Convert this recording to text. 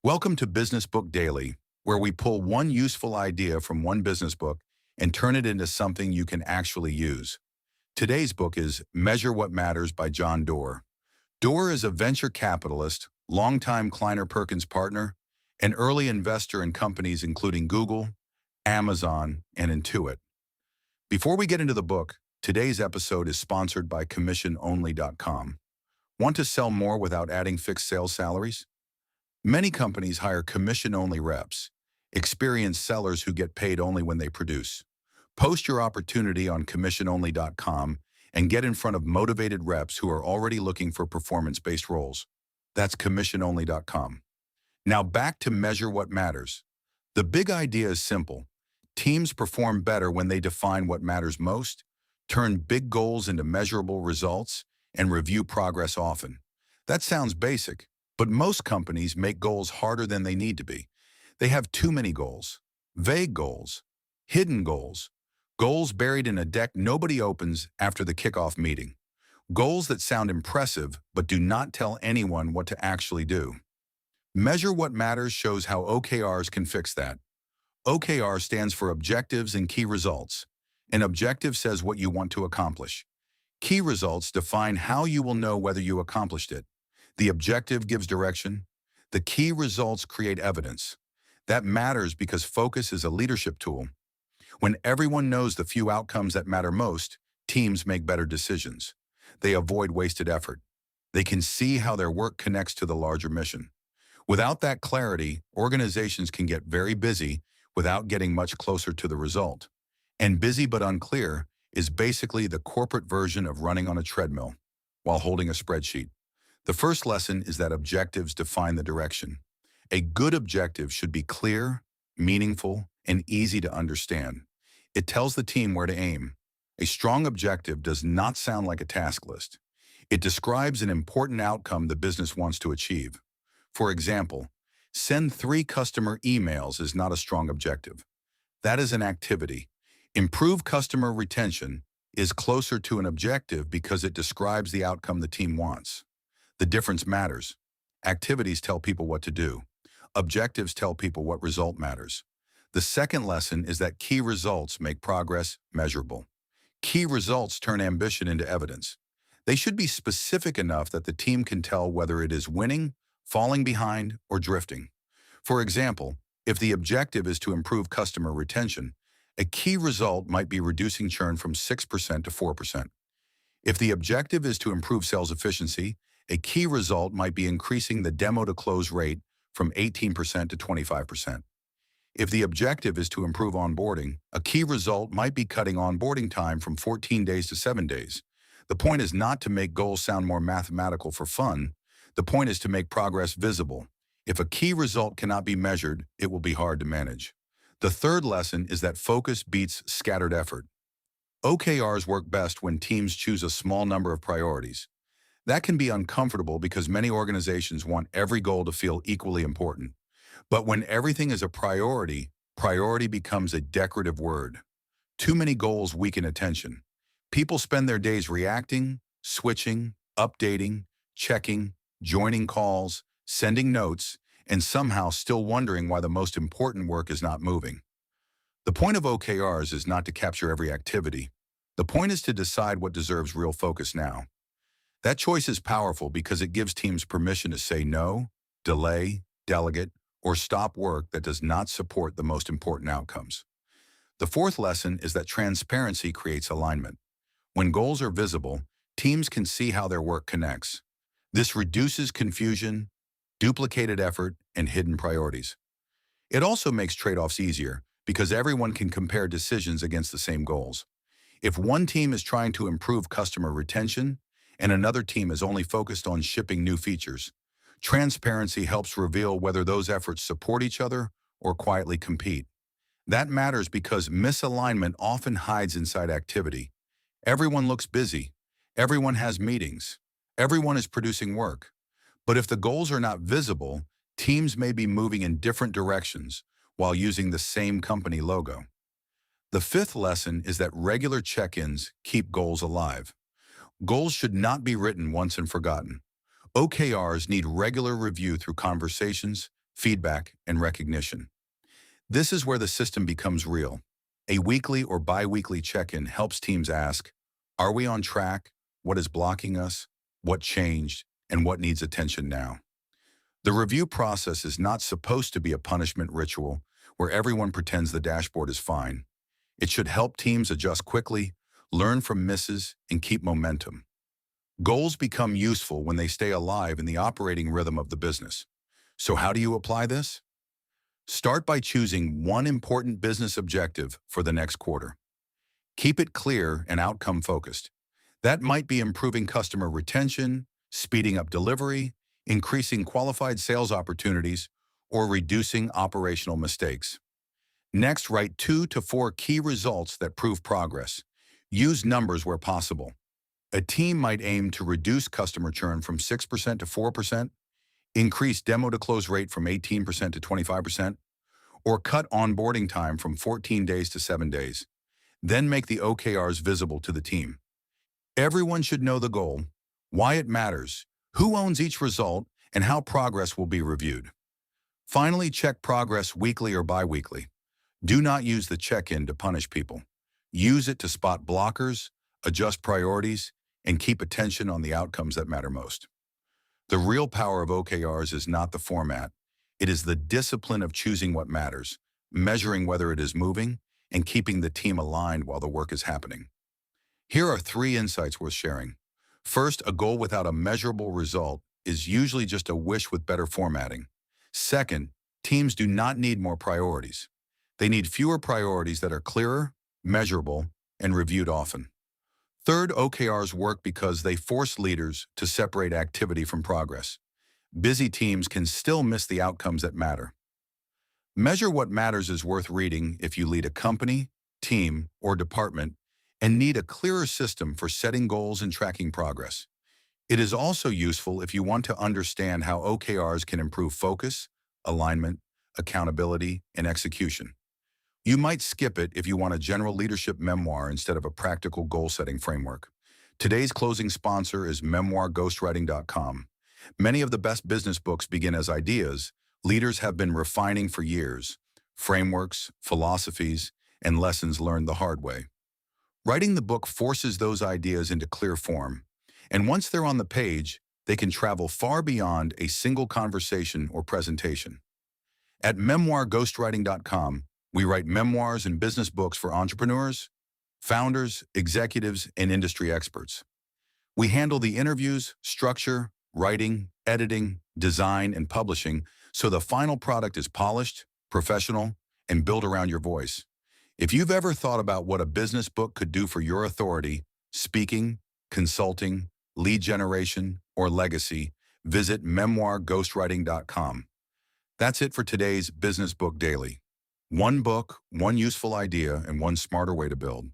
Welcome to Business Book Daily, where we pull one useful idea from one business book and turn it into something you can actually use. Today's book is Measure What Matters by Doerr. Doerr is a venture capitalist, longtime Kleiner Perkins partner, an early investor in companies including Google, Amazon, and Intuit. Before we get into the book, today's episode is sponsored by commissiononly.com. Want to sell more without adding fixed sales salaries? Many companies hire commission-only reps, experienced sellers who get paid only when they produce. Post your opportunity on commissiononly.com and get in front of motivated reps who are already looking for performance-based roles. That's commissiononly.com. Now back to Measure What Matters. The big idea is simple. Teams perform better when they define what matters most, turn big goals into measurable results, and review progress often. That sounds basic. But most companies make goals harder than they need to be. They have too many goals, vague goals, hidden goals, goals buried in a deck nobody opens after the kickoff meeting, goals that sound impressive but do not tell anyone what to actually do. Measure What Matters shows how OKRs can fix that. OKR stands for Objectives and Key Results. An objective says what you want to accomplish. Key results define how you will know whether you accomplished it. The objective gives direction. The key results create evidence. That matters because focus is a leadership tool. When everyone knows the few outcomes that matter most, teams make better decisions. They avoid wasted effort. They can see how their work connects to the larger mission. Without that clarity, organizations can get very busy without getting much closer to the result. And busy but unclear is basically the corporate version of running on a treadmill while holding a spreadsheet. The first lesson is that objectives define the direction. A good objective should be clear, meaningful, and easy to understand. It tells the team where to aim. A strong objective does not sound like a task list. It describes an important outcome the business wants to achieve. For example, send 3 customer emails is not a strong objective. That is an activity. Improve customer retention is closer to an objective because it describes the outcome the team wants. The difference matters. Activities tell people what to do. Objectives tell people what result matters. The second lesson is that key results make progress measurable. Key results turn ambition into evidence. They should be specific enough that the team can tell whether it is winning, falling behind, or drifting. For example, if the objective is to improve customer retention, a key result might be reducing churn from 6% to 4%. If the objective is to improve sales efficiency, a key result might be increasing the demo-to-close rate from 18% to 25%. If the objective is to improve onboarding, a key result might be cutting onboarding time from 14 days to 7 days. The point is not to make goals sound more mathematical for fun. The point is to make progress visible. If a key result cannot be measured, it will be hard to manage. The third lesson is that focus beats scattered effort. OKRs work best when teams choose a small number of priorities. That can be uncomfortable because many organizations want every goal to feel equally important. But when everything is a priority, priority becomes a decorative word. Too many goals weaken attention. People spend their days reacting, switching, updating, checking, joining calls, sending notes, and somehow still wondering why the most important work is not moving. The point of OKRs is not to capture every activity. The point is to decide what deserves real focus now. That choice is powerful because it gives teams permission to say no, delay, delegate, or stop work that does not support the most important outcomes. The fourth lesson is that transparency creates alignment. When goals are visible, teams can see how their work connects. This reduces confusion, duplicated effort, and hidden priorities. It also makes trade-offs easier because everyone can compare decisions against the same goals. If one team is trying to improve customer retention, and another team is only focused on shipping new features, transparency helps reveal whether those efforts support each other or quietly compete. That matters because misalignment often hides inside activity. Everyone looks busy. Everyone has meetings. Everyone is producing work. But if the goals are not visible, teams may be moving in different directions while using the same company logo. The fifth lesson is that regular check-ins keep goals alive. Goals should not be written once and forgotten. OKRs need regular review through conversations, feedback, and recognition. This is where the system becomes real. A weekly or bi-weekly check-in helps teams ask, are we on track? What is blocking us? What changed? And what needs attention now? The review process is not supposed to be a punishment ritual where everyone pretends the dashboard is fine. It should help teams adjust quickly, learn from misses, and keep momentum. Goals become useful when they stay alive in the operating rhythm of the business. So how do you apply this? Start by choosing one important business objective for the next quarter. Keep it clear and outcome-focused. That might be improving customer retention, speeding up delivery, increasing qualified sales opportunities, or reducing operational mistakes. Next, write 2 to 4 key results that prove progress. Use numbers where possible. A team might aim to reduce customer churn from 6% to 4%, increase demo-to-close rate from 18% to 25%, or cut onboarding time from 14 days to 7 days. Then make the OKRs visible to the team. Everyone should know the goal, why it matters, who owns each result, and how progress will be reviewed. Finally, check progress weekly or bi-weekly. Do not use the check-in to punish people. Use it to spot blockers, adjust priorities, and keep attention on the outcomes that matter most. The real power of OKRs is not the format. It is the discipline of choosing what matters, measuring whether it is moving, and keeping the team aligned while the work is happening. Here are 3 insights worth sharing. First, a goal without a measurable result is usually just a wish with better formatting. Second, teams do not need more priorities. They need fewer priorities that are clearer, measurable, and reviewed often. Third, OKRs work because they force leaders to separate activity from progress. Busy teams can still miss the outcomes that matter. Measure What Matters is worth reading if you lead a company, team, or department and need a clearer system for setting goals and tracking progress. It is also useful if you want to understand how OKRs can improve focus, alignment, accountability, and execution. You might skip it if you want a general leadership memoir instead of a practical goal-setting framework. Today's closing sponsor is memoirghostwriting.com. Many of the best business books begin as ideas leaders have been refining for years, frameworks, philosophies, and lessons learned the hard way. Writing the book forces those ideas into clear form, and once they're on the page, they can travel far beyond a single conversation or presentation. At memoirghostwriting.com, we write memoirs and business books for entrepreneurs, founders, executives, and industry experts. We handle the interviews, structure, writing, editing, design, and publishing so the final product is polished, professional, and built around your voice. If you've ever thought about what a business book could do for your authority, speaking, consulting, lead generation, or legacy, visit memoirghostwriting.com. That's it for today's Business Book Daily. One book, one useful idea, and one smarter way to build.